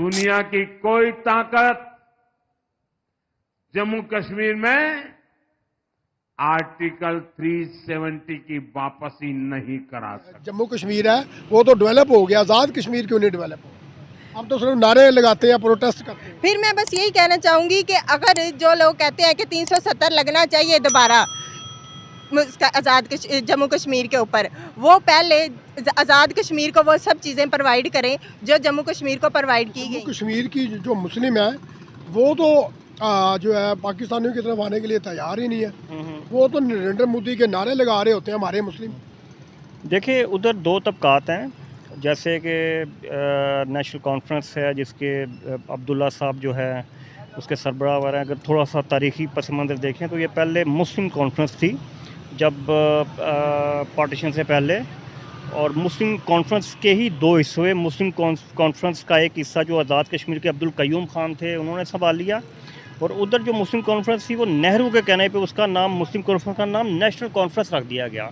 दुनिया की कोई ताकत जम्मू कश्मीर में आर्टिकल 370 की वापसी नहीं करा सकती। जम्मू कश्मीर है वो तो डेवलप हो गया, आज़ाद कश्मीर क्यों नहीं डेवलप हो? हम तो सिर्फ नारे लगाते हैं, प्रोटेस्ट करते हैं। फिर मैं बस यही कहना चाहूँगी कि अगर जो लोग कहते हैं कि 370 लगना चाहिए दोबारा जम्मू कश्मीर के ऊपर, वो पहले आज़ाद कश्मीर को वो सब चीज़ें प्रोवाइड करें जो जम्मू कश्मीर को प्रोवाइड की गई। कश्मीर की जो मुस्लिम है वो तो जो है पाकिस्तानियों की तरफ आने के लिए तैयार ही नहीं है। वो तो नरेंद्र मोदी के नारे लगा रहे होते हैं हमारे मुस्लिम। देखिए, उधर दो तबकात हैं, जैसे कि नेशनल कॉन्फ्रेंस है जिसके अब्दुल्ला साहब जो है उसके सरबराह वगैरह। अगर थोड़ा सा तारीखी पस मंज़र देखें तो ये पहले मुस्लिम कॉन्फ्रेंस थी जब पार्टीशन से पहले, और मुस्लिम कॉन्फ्रेंस के ही दो हिस्से हुए। मुस्लिम कॉन्फ्रेंस का एक हिस्सा जो आज़ाद कश्मीर के अब्दुल कयूम खान थे उन्होंने संभाल लिया, और उधर जो मुस्लिम कॉन्फ्रेंस थी वो नेहरू के कहने पे उसका नाम, मुस्लिम कॉन्फ्रेंस का नाम नेशनल कॉन्फ्रेंस रख दिया गया।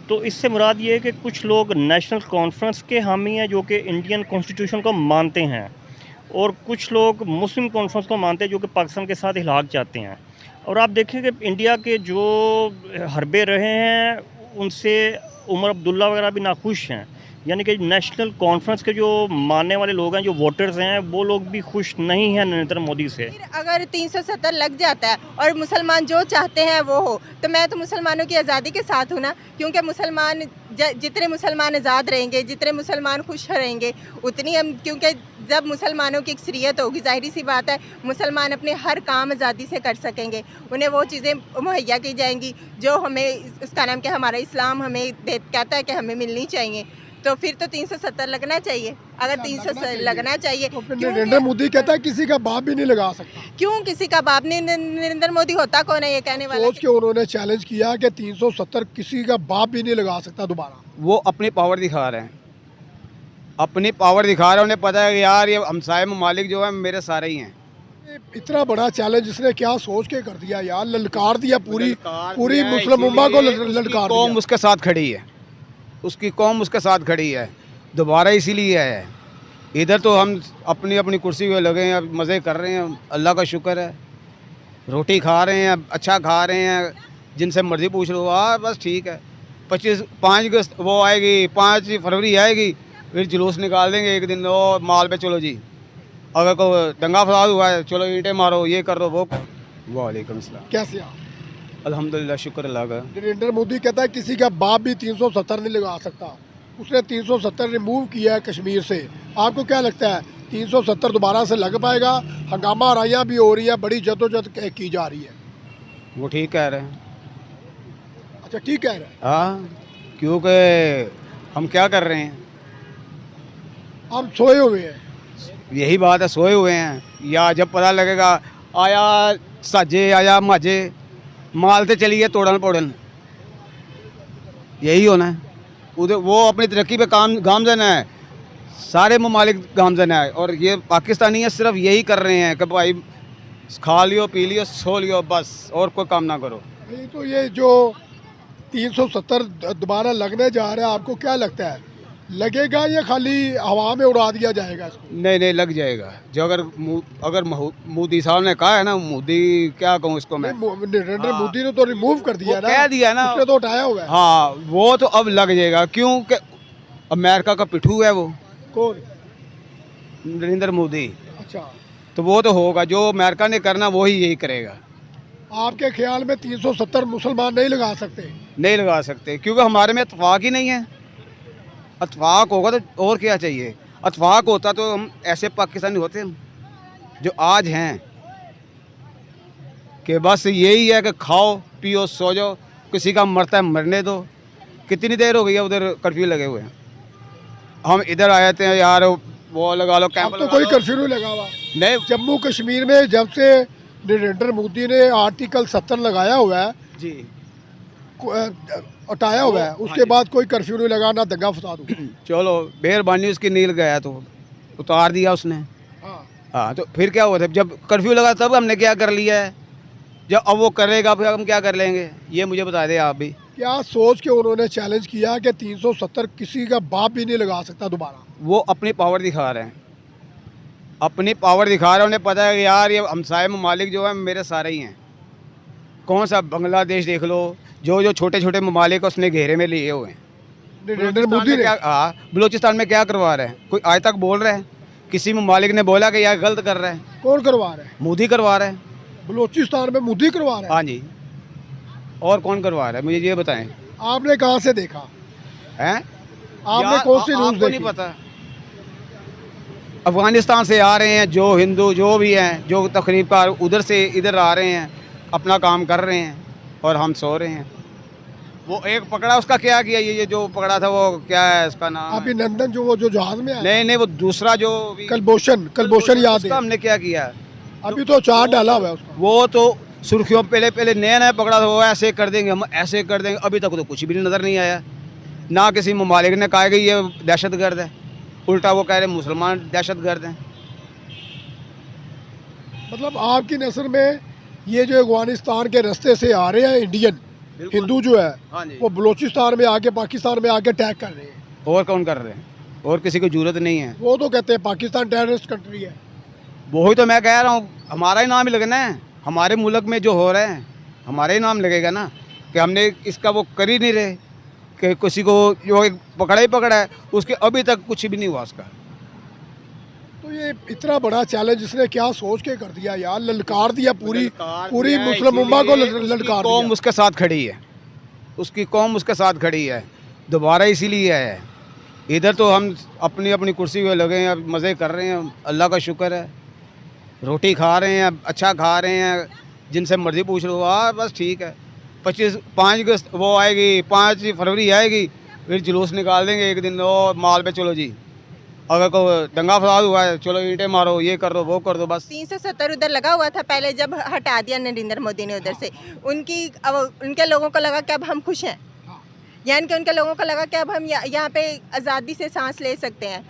तो इससे मुराद ये है कि कुछ लोग नेशनल कॉन्फ्रेंस के हामी हैं जो कि इंडियन कॉन्स्टिट्यूशन को मानते हैं, और कुछ लोग मुस्लिम कॉन्फ्रेंस को मानते हैं जो कि पाकिस्तान के साथ इलाक़ चाहते हैं। और आप देखें कि इंडिया के जो हरबे रहे हैं उनसे उमर अब्दुल्ला वगैरह भी नाखुश हैं, यानी कि नेशनल कॉन्फ्रेंस के जो मानने वाले लोग हैं, जो वोटर्स हैं, वो लोग भी खुश नहीं हैं नरेंद्र मोदी से। अगर 370 लग जाता है और मुसलमान जो चाहते हैं वो हो, तो मैं तो मुसलमानों की आज़ादी के साथ हूँ ना, क्योंकि मुसलमान जितने मुसलमान आज़ाद रहेंगे, जितने मुसलमान खुश रहेंगे, उतनी हम, क्योंकि जब मुसलमानों की अक्सरियत होगी, जाहिर सी बात है मुसलमान अपने हर काम आज़ादी से कर सकेंगे, उन्हें वो चीज़ें मुहैया की जाएंगी जो हमें, उसका नाम क्या, हमारा इस्लाम हमें कहता है कि हमें मिलनी चाहिए। तो फिर तो 370 लगना चाहिए। अगर 300 लगना चाहिए तो नरेंद्र मोदी कहता है किसी का बाप भी नहीं लगा सकता। क्यों किसी का बाप नहीं? नरेंद्र मोदी होता कौन है ये कहने वाला? सोच के उन्होंने चैलेंज किया कि 370 किसी का बाप भी नहीं लगा सकता दोबारा। वो अपनी पावर दिखा रहे हैं, अपनी पावर दिखा रहे हैं। उन्हें पता है कि यार ये हमसाये ममालिक जो है मेरे सारे ही हैं। इतना बड़ा चैलेंज इसने क्या सोच के कर दिया यार, ललकार दिया पूरी मुस्लिम उम्मा को ललकार दिया। कौम उसके साथ खड़ी है, उसकी कौम उसके साथ खड़ी है, दोबारा इसीलिए है। इधर तो हम अपनी अपनी कुर्सी पे लगे हैं, मज़े कर रहे हैं, अल्लाह का शुक्र है, रोटी खा रहे हैं, अच्छा खा रहे हैं, जिनसे मर्ज़ी पूछ लो। बस ठीक है। 5 अगस्त वो आएगी, 5 फरवरी आएगी, फिर जुलूस निकाल देंगे एक दिन, वो माल पे चलो जी, अगर कोई दंगा फसाद हुआ है चलो ईंटें मारो, ये कर दो वो। वालेकुम सलाम। कैसे आप? अल्हम्दुलिल्लाह, शुक्र अल्लाह का। नरेंद्र मोदी कहता है किसी का बाप भी 370 नहीं लगा सकता। उसने 370 रिमूव किया है कश्मीर से। आपको क्या लगता है 370 दोबारा से लग पाएगा? हंगामा राइयाँ भी हो रही है, बड़ी जदोजहद की जा रही है। वो ठीक कह रहे हैं। अच्छा, ठीक कह रहे हैं। हाँ, क्योंकि हम क्या कर रहे हैं, हम सोए हुए हैं। यही बात है, सोए हुए हैं। या जब पता लगेगा आया साजे आया माजे, माल से चलिए तोड़न पोड़न, यही होना है। उधर वो अपनी तरक्की पे गामजन है, सारे ममालिक गामजन है, और ये पाकिस्तानी है सिर्फ यही कर रहे हैं कि भाई खा लियो पी लियो सो लियो बस, और कोई काम ना करो। नहीं तो ये जो 370 दोबारा लगने जा रहा है, आपको क्या लगता है लगेगा या खाली हवा में उड़ा दिया जाएगा इसको? नहीं, लग जाएगा। जो अगर मोदी साहब ने कहा है ना, मोदी क्या कहूँ इसको मैं, नरेंद्र मोदी ने तो रिमूव कर दिया ना, कह दिया ना, उसने तो उठाया हुआ है। हाँ, वो तो अब लग जाएगा, क्योंकि अमेरिका का पिट्ठू है वो। कौन? नरेंद्र मोदी। अच्छा, तो वो तो होगा, जो अमेरिका ने करना वो ही यही करेगा। आपके ख्याल में 370 मुसलमान नहीं लगा सकते? नहीं लगा सकते, क्योंकि हमारे में इत्तेफाक ही नहीं है। इत्तेफाक होगा तो और क्या चाहिए? इत्तेफाक होता तो हम ऐसे पाकिस्तानी होते हम जो आज हैं, कि बस यही है कि खाओ पियो सो जाओ, किसी का मरता है मरने दो। कितनी देर हो गई है उधर कर्फ्यू लगे हुए हैं, हम इधर आए थे यार, वो लगा लो कैंप। तो कोई कर्फ्यू नहीं लगा हुआ नहीं, जम्मू कश्मीर में जब से नरेंद्र मोदी ने आर्टिकल 70 लगाया हुआ है जी, हटाया हुआ है, उसके बाद कोई कर्फ्यू नहीं लगा, ना दंगा फसाद हुआ। चलो मेहरबानी उसकी नील गया तो उतार दिया उसने। हाँ, तो फिर क्या हुआ था? जब कर्फ्यू लगा तब हमने क्या कर लिया है, जब अब वो करेगा फिर हम क्या कर लेंगे, ये मुझे बता दें आप भी। क्या सोच के उन्होंने चैलेंज किया कि 370 किसी का बाप भी नहीं लगा सकता दोबारा? वो अपनी पावर दिखा रहे हैं, अपनी पावर दिखा रहे हैं। उन्हें पता है कि यार ये हमसाए ममालिक जो है मेरे सारे ही हैं। कौन सा बांग्लादेश देख लो, जो जो छोटे छोटे ममालिक उसने घेरे में लिए हुए हैं। नरेंद्र मोदी ने हाँ, बलूचिस्तान में क्या करवा रहे हैं? कोई आज तक बोल रहे हैं? किसी ममालिक ने बोला कि यार गलत कर रहे हैं? कौन करवा रहा है? मोदी करवा रहे हैं। बलूचिस्तान में मोदी करवा रहा है। हाँ जी, और कौन करवा रहा है मुझे ये बताएं। आपने कहाँ से देखा हैं? आपने यार, कौन सी न्यूज़ आपको देखी? नहीं पता? अफगानिस्तान से आ रहे हैं जो हिंदू जो भी हैं, जो तकरीबकार उधर से इधर आ रहे हैं, अपना काम कर रहे हैं और हम सो रहे हैं। वो एक पकड़ा, उसका क्या किया? ये जो पकड़ा था वो क्या है उसका नाम? अभिनंदन जो वो जो जहाज में है, नहीं, वो दूसरा जो कलभूषण याद उसका है। हमने क्या किया? अभी तो चार डाला हुआ है उसका। वो तो सुर्खियों पहले नया पकड़ा था, वो ऐसे कर देंगे, हम ऐसे कर देंगे। अभी तक तो कुछ भी नज़र नहीं आया। ना किसी ममालिक ने कहा कि ये दहशतगर्द है, उल्टा वो कह रहे मुसलमान दहशतगर्द हैं। मतलब आपकी नज़र में ये जो अफगानिस्तान के रास्ते से आ रहे हैं इंडियन हिंदू जो है, हाँ जी। वो बलूचिस्तान में आके पाकिस्तान में आके अटैक कर रहे हैं। और कौन कर रहे हैं? और किसी को जरूरत नहीं है। वो तो कहते हैं पाकिस्तान टेररिस्ट कंट्री है। वही तो मैं कह रहा हूँ, हमारा ही नाम ही लगना है। हमारे मुल्क में जो हो रहा है हमारे ही नाम लगेगा ना, कि हमने इसका वो कर ही नहीं रहे, कि किसी को जो एक पकड़ा ही पकड़ा है, उसके अभी तक कुछ भी नहीं हुआ उसका। तो ये इतना बड़ा चैलेंज इसने क्या सोच के कर दिया यार, ललकार दिया पूरी मुस्लिम उम्मा को ललकार कौम दिया। उसके साथ खड़ी है, उसकी कौम उसके साथ खड़ी है। दोबारा इसीलिए है। इधर तो हम अपनी अपनी कुर्सी पे लगे हैं, मज़े कर रहे हैं, अल्लाह का शुक्र है, रोटी खा रहे हैं, अच्छा खा रहे हैं। जिनसे मर्जी पूछ लो, हाँ बस ठीक है। 5 अगस्त वो आएगी, 5 फरवरी आएगी, फिर जुलूस निकाल देंगे एक दिन। वो माल पे चलो जी, अगर को दंगा फसाद हुआ है, चलो ईंटें मारो, ये कर दो वो कर दो, बस। 370 उधर लगा हुआ था पहले, जब हटा दिया नरेंद्र मोदी ने उधर से, उनके लोगों को लगा कि अब हम खुश हैं। यानी कि उनके लोगों को लगा कि अब हम यहाँ पे आज़ादी से सांस ले सकते हैं,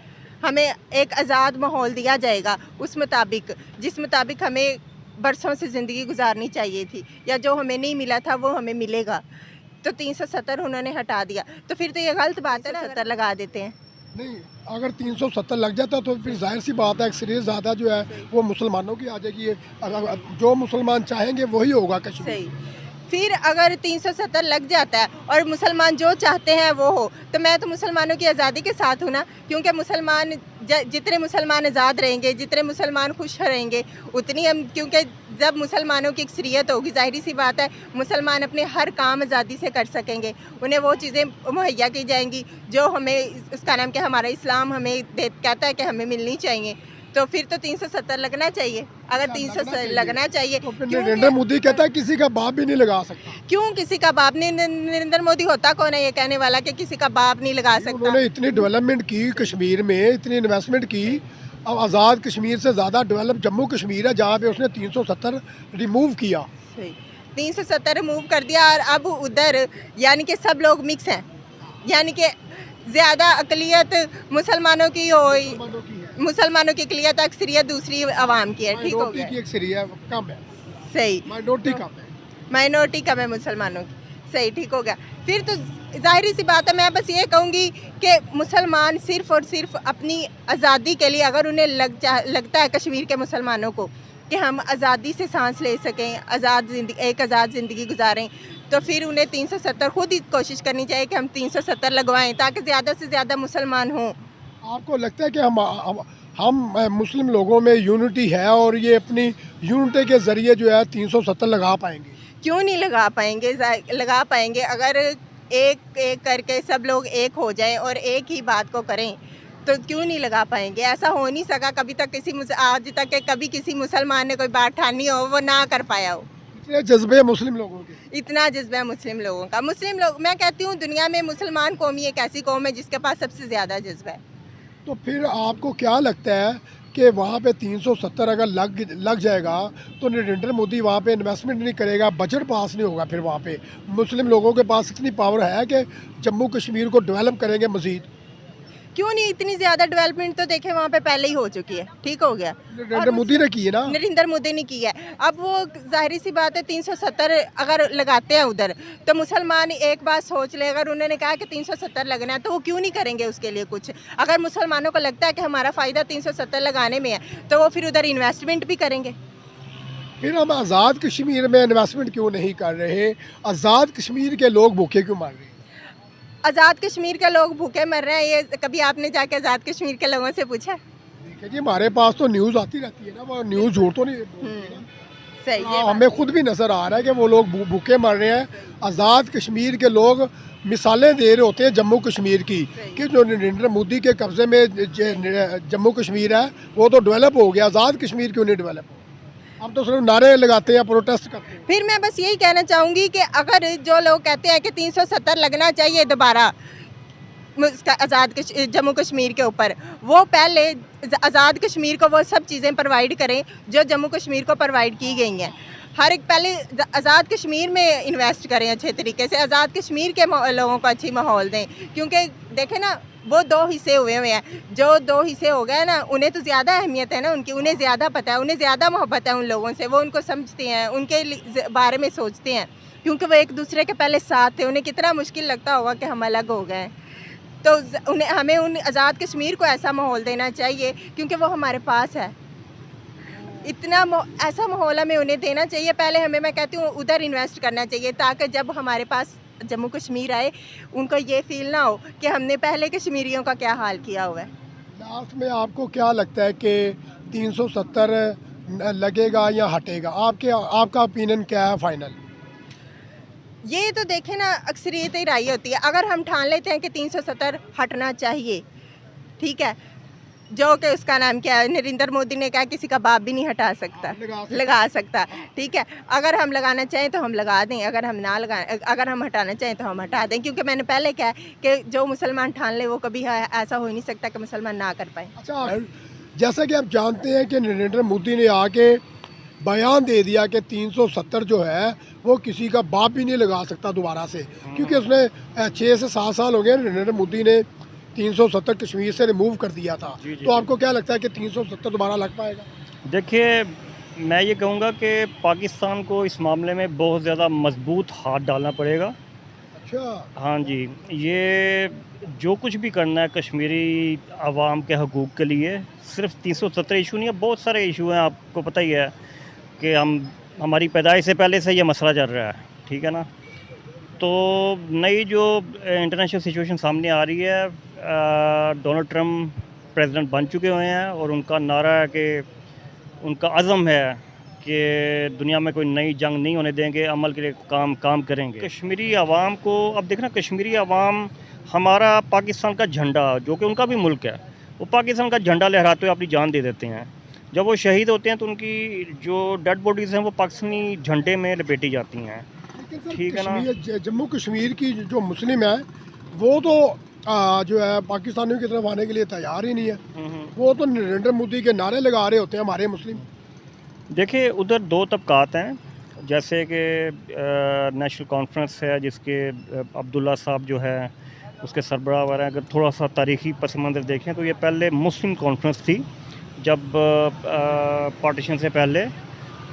हमें एक आज़ाद माहौल दिया जाएगा उस मुताबिक, जिस मुताबिक हमें बरसों से ज़िंदगी गुजारनी चाहिए थी, या जो हमें नहीं मिला था वो हमें मिलेगा। तो 370 उन्होंने हटा दिया, तो फिर तो ये गलत बात है ना, 70 लगा देते हैं। नहीं, अगर 370 लग जाता तो फिर जाहिर सी बात है एक्सरीज ज़्यादा जो है वो मुसलमानों की आ जाएगी। अगर जो मुसलमान चाहेंगे वही होगा कश्मीर। सही। फिर अगर 370 लग जाता है और मुसलमान जो चाहते हैं वो हो, तो मैं तो मुसलमानों की आज़ादी के साथ हूँ ना, क्योंकि मुसलमान जितने मुसलमान आज़ाद रहेंगे, जितने मुसलमान खुश रहेंगे, उतनी हम, क्योंकि जब मुसलमानों की अक्सरियत होगी, जाहिर सी बात है मुसलमान अपने हर काम आज़ादी से कर सकेंगे, उन्हें वो चीज़ें मुहैया की जाएंगी जो हमें, उसका नाम क्या, हमारा इस्लाम हमें कहता है कि हमें मिलनी चाहिए। तो फिर तो 370 लगना चाहिए। अगर 300 लगना चाहिए, तो फिर नरेंद्र मोदी कहता है किसी का बाप भी नहीं लगा सकता। क्यों किसी का बाप नहीं? नरेंद्र मोदी होता कौन है ये कहने वाला कि किसी का बाप नहीं लगा सकता? उन्होंने इतनी डेवलपमेंट की कश्मीर में, इतनी इन्वेस्टमेंट की। अब आज़ाद कश्मीर से ज़्यादा डेवलप जम्मू कश्मीर है, जहाँ पे उसने 370 रिमूव किया। 370 रिमूव कर दिया, और अब उधर यानी कि सब लोग मिक्स हैं, यानी कि ज़्यादा अकलियत मुसलमानों की हो, मुसलमानों की अकलियत अक्सरियत दूसरी आवाम की है। ठीक हो गया, की अक्सरियत कम है, सही, माइनॉरिटी कम है, माइनॉरिटी कम है मुसलमानों की, सही, ठीक हो गया। फिर तो जाहिर सी बात है, मैं बस ये कहूँगी कि मुसलमान सिर्फ़ और सिर्फ अपनी आज़ादी के लिए, अगर उन्हें लगता है कश्मीर के मुसलमानों को कि हम आज़ादी से सांस ले सकें, एक आज़ाद ज़िंदगी गुजारें, तो फिर उन्हें 370 खुद ही कोशिश करनी चाहिए कि हम 370 लगवाएं, ताकि ज़्यादा से ज़्यादा मुसलमान हों। आपको लगता है कि हम मुस्लिम लोगों में यूनिटी है और ये अपनी यूनिटी के ज़रिए जो है 370 लगा पाएंगे? क्यों नहीं लगा पाएंगे? लगा पाएंगे, अगर एक एक करके सब लोग एक हो जाएं और एक ही बात को करें, तो क्यों नहीं लगा पाएंगे? ऐसा हो नहीं सका कभी तक, आज तक कभी किसी मुसलमान ने कोई बात ठानी हो वो ना कर पाया हो। इतने जज्बे मुस्लिम लोगों के, इतना जज्बा है मुस्लिम लोगों का। मुस्लिम लोग, मैं कहती हूँ दुनिया में मुसलमान कौम ही एक ऐसी कौम है जिसके पास सबसे ज़्यादा जज्बा है। तो फिर आपको क्या लगता है कि वहाँ पे 370 अगर लग जाएगा तो नरेंद्र मोदी वहाँ पे इन्वेस्टमेंट नहीं करेगा, बजट पास नहीं होगा, फिर वहाँ पे मुस्लिम लोगों के पास इतनी पावर है कि जम्मू कश्मीर को डेवलप करेंगे मज़ीद? क्यों नहीं, इतनी ज़्यादा डेवलपमेंट तो देखे वहाँ पे पहले ही हो चुकी है, ठीक हो गया। नरेंद्र मोदी ने की है ना। नरेंद्र मोदी ने की है। अब वो जाहिर सी बात है 370 अगर लगाते हैं उधर, तो मुसलमान एक बात सोच ले, अगर उन्होंने कहा कि 370 लगना है तो वो क्यों नहीं करेंगे उसके लिए कुछ। अगर मुसलमानों को लगता है कि हमारा फ़ायदा 370 लगाने में है तो वो फिर उधर इन्वेस्टमेंट भी करेंगे। फिर हम आज़ाद कश्मीर में इन्वेस्टमेंट क्यों नहीं कर रहे? आज़ाद कश्मीर के लोग भूखे क्यों मर रहे हैं? आज़ाद कश्मीर के लोग भूखे मर रहे हैं, ये कभी आपने जाके आज़ाद कश्मीर के लोगों से पूछा? देखिए जी, हमारे पास तो न्यूज़ आती रहती है ना, वो न्यूज़ झूठ तो नहीं बोलती ना। सही है। हमें खुद भी नज़र आ रहा है कि वो लोग भूखे मर रहे हैं। आज़ाद कश्मीर के लोग मिसालें दे रहे होते हैं जम्मू कश्मीर की कि जो नरेंद्र मोदी के कब्ज़े में जम्मू कश्मीर है वो तो डेवलप हो गया, आज़ाद कश्मीर क्यों नहीं डेवलप हो? हम तो सिर्फ नारे लगाते हैं, प्रोटेस्ट करते हैं। फिर मैं बस यही कहना चाहूँगी कि अगर जो लोग कहते हैं कि 370 लगना चाहिए दोबारा जम्मू कश्मीर के ऊपर, वो पहले आज़ाद कश्मीर को वो सब चीज़ें प्रोवाइड करें जो जम्मू कश्मीर को प्रोवाइड की गई हैं। हर एक पहले आज़ाद कश्मीर में इन्वेस्ट करें अच्छे तरीके से, आज़ाद कश्मीर के लोगों को अच्छी माहौल दें, क्योंकि देखें ना वो दो हिस्से हुए हैं, जो दो हिस्से हो गए ना उन्हें तो ज़्यादा अहमियत है ना उनकी, उन्हें ज़्यादा पता है, उन्हें ज़्यादा मोहब्बत है उन लोगों से, वो उनको समझते हैं, उनके बारे में सोचते हैं, क्योंकि वो एक दूसरे के पहले साथ थे। उन्हें कितना मुश्किल लगता होगा कि हम अलग हो गए, तो हमें उन आज़ाद कश्मीर को ऐसा माहौल देना चाहिए क्योंकि वो हमारे पास है। ऐसा माहौल हमें उन्हें देना चाहिए। पहले हमें, मैं कहती हूँ, उधर इन्वेस्ट करना चाहिए ताकि जब हमारे पास जम्मू कश्मीर आए उनको ये फील ना हो कि हमने पहले कश्मीरियों का क्या हाल किया हुआ है। लास्ट में आपको क्या लगता है कि 370 लगेगा या हटेगा? आपका ओपिनियन क्या है फाइनल? ये तो देखें ना, अक्सरियत ही राय होती है। अगर हम ठान लेते हैं कि 370 हटना चाहिए, ठीक है, जो कि उसका नाम क्या है, नरेंद्र मोदी ने कहा किसी का बाप भी नहीं हटा सकता, लगा सकता, ठीक है। अगर हम लगाना चाहें तो हम लगा दें, अगर हम हटाना चाहें तो हम हटा दें, क्योंकि मैंने पहले कहा कि जो मुसलमान ठान ले वो कभी ऐसा हो ही नहीं सकता कि मुसलमान ना कर पाए। अच्छा, जैसा कि आप जानते हैं कि नरेंद्र मोदी ने आके बयान दे दिया कि 370 जो है वो किसी का बाप भी नहीं लगा सकता दोबारा से, क्योंकि उसने 6 से 7 साल हो गए नरेंद्र मोदी ने 370 कश्मीर से रिमूव कर दिया था। तो आपको क्या लगता है कि 370 दोबारा लग पाएगा? देखिए, मैं ये कहूँगा कि पाकिस्तान को इस मामले में बहुत ज़्यादा मजबूत हाथ डालना पड़ेगा। अच्छा, हाँ जी, ये जो कुछ भी करना है कश्मीरी आवाम के हकूक़ के लिए, सिर्फ 370 इशू नहीं है, बहुत सारे इशू हैं। आपको पता ही है कि हमारी पैदाइश से पहले से ये मसला चल रहा है, ठीक है ना। तो नई जो इंटरनेशनल सिचुएशन सामने आ रही है, डोनाल्ड ट्रम्प प्रेसिडेंट बन चुके हुए हैं और उनका नारा है कि उनका अज़म है कि दुनिया में कोई नई जंग नहीं होने देंगे, अमल के लिए काम करेंगे। कश्मीरी आवाम को, अब देखना, कश्मीरी आवाम हमारा पाकिस्तान का झंडा, जो कि उनका भी मुल्क है, वो पाकिस्तान का झंडा लहराते हुए अपनी जान दे देते हैं। जब वो शहीद होते हैं तो उनकी जो डेड बॉडीज़ हैं वो पाकिस्तानी झंडे में लपेटी जाती हैं, ठीक है ना। जम्मू कश्मीर की जो मुस्लिम है वो तो जो है पाकिस्तानियों की तरफ आने के लिए तैयार ही नहीं है। वो तो नरेंद्र मोदी के नारे लगा रहे होते हैं हमारे मुस्लिम। देखिए, उधर दो तबकात हैं, जैसे कि नेशनल कॉन्फ्रेंस है जिसके अब्दुल्ला साहब जो है उसके सरबराह वगैरह, अगर थोड़ा सा तारीख़ी पस मंज़र देखें तो ये पहले मुस्लिम कॉन्फ्रेंस थी जब पार्टीशन से पहले,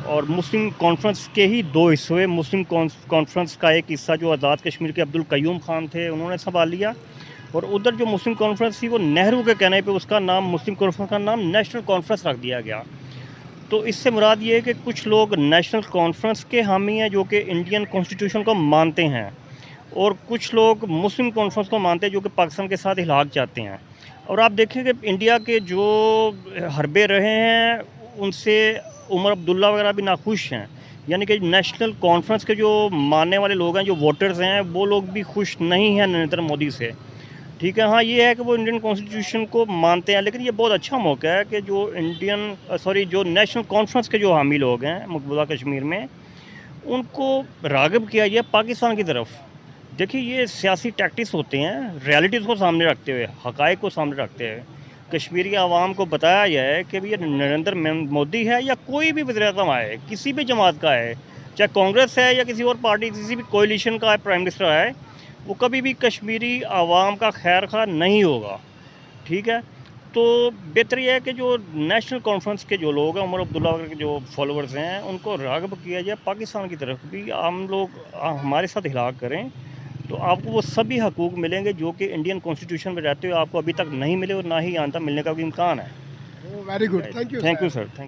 और मुस्लिम कॉन्फ्रेंस के ही दो हिस्से हुए। मुस्लिम कॉन्फ्रेंस का एक हिस्सा जो आज़ाद कश्मीर के अब्दुल कयूम खान थे उन्होंने संभाल लिया, और उधर जो मुस्लिम कॉन्फ्रेंस थी वो नेहरू के कहने पे उसका नाम, मुस्लिम कॉन्फ्रेंस का नाम नेशनल कॉन्फ्रेंस रख दिया गया। तो इससे मुराद ये है कि कुछ लोग नेशनल कॉन्फ्रेंस के हामी हैं जो कि इंडियन कॉन्स्टिट्यूशन को मानते हैं, और कुछ लोग मुस्लिम कॉन्फ्रेंस को मानते हैं जो कि पाकिस्तान के साथ इलाक़ चाहते हैं। और आप देखें कि इंडिया के जो हरबे रहे हैं उनसे उमर अब्दुल्ला वगैरह भी नाखुश हैं, यानी कि नेशनल कॉन्फ्रेंस के जो मानने वाले लोग हैं, जो वोटर्स हैं, वो लोग भी खुश नहीं हैं नरेंद्र मोदी से, ठीक है। हाँ, ये है कि वो इंडियन कॉन्स्टिट्यूशन को मानते हैं, लेकिन ये बहुत अच्छा मौका है कि जो नेशनल कॉन्फ्रेंस के जो हामी लोग हैं मकबूजा कश्मीर में, उनको राग़िब किया जाए पाकिस्तान की तरफ। देखिए, ये सियासी टैक्टिक्स होते हैं, रियलिटीज़ को सामने रखते हुए, हक़ाइक़ को सामने रखते हुए कश्मीरी आवाम को बताया जाए कि भैया नरेंद्र मोदी है या कोई भी वज़ीर-ए-आज़म आए, किसी भी जमात का है, चाहे कांग्रेस है या किसी और पार्टी, किसी भी कोalition का प्राइम मिनिस्टर आए, वो कभी भी कश्मीरी आवाम का खैर खा नहीं होगा। ठीक है। तो बेहतर यह है कि जो नेशनल कॉन्फ्रेंस के जो लोग हैं, उमर अब्दुल्ला वगैरह के जो फॉलोअर्स हैं, उनको राग़िब किया जाए पाकिस्तान की तरफ भी। हम लोग हमारे साथ हिलाक करें तो आपको वो सभी हकूक़ मिलेंगे जो कि इंडियन कॉन्स्टिट्यूशन में रहते हुए आपको अभी तक नहीं मिले और ना ही यहाँ तक मिलने का भी इम्कान है। Very good, thank you thank you sir. Thank